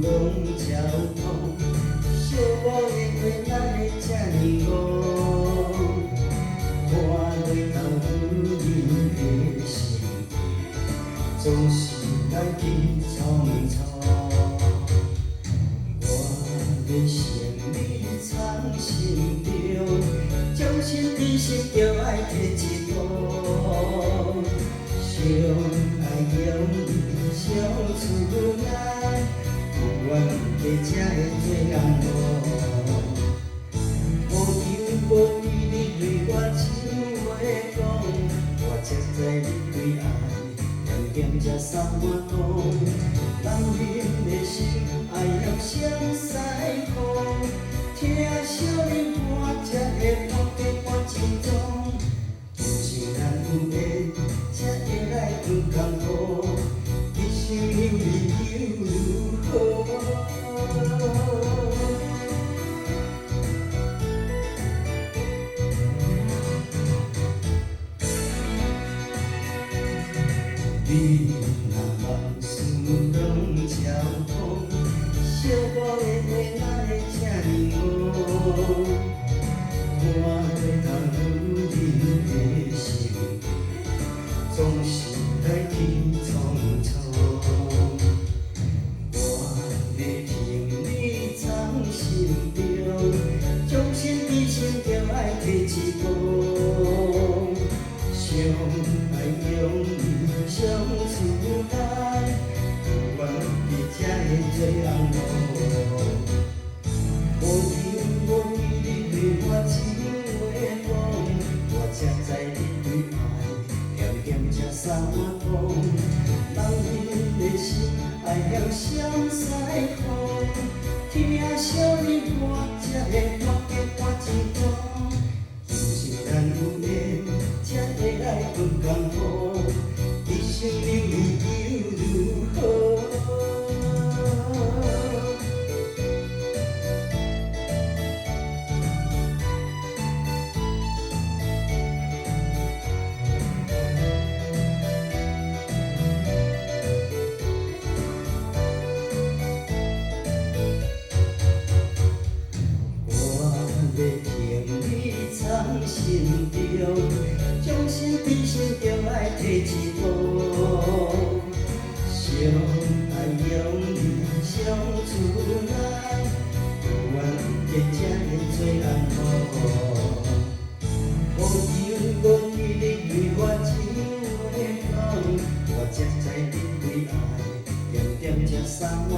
拢照通，寂寞的话哪会这呢戆？看落头女人的心，总是来去匆匆。我的心里藏心中，将心比心就爱提一步，相爱容易相处难，有缘的才会做人路。无忧无虑你对我像话讲，我才知你对爱念念才3万公。人人的心爱要相似乎，听少年歌才会看见我情衷。就像咱有缘，才会来分甘苦，一生流离又如何？你若万事拢照通，寂寞的话哪会这呢戆？看落头女人的心，总是来去匆匆。我要听你藏心中，将心比心就爱提一步，相爱容易相处难，有缘的才会做人路。无忧无虑你对我像话讲，我才知你对爱念念才3万公。人人的心爱要相似乎，听少年歌才会看见我情衷。就像咱有缘，才会来分甘苦，一生流离又如何？我要听你藏心中，将心比心就爱提一步，相爱容易相处难，有缘的才会做人路。无忧无虑你对我像话讲，我才知你对爱念念才3万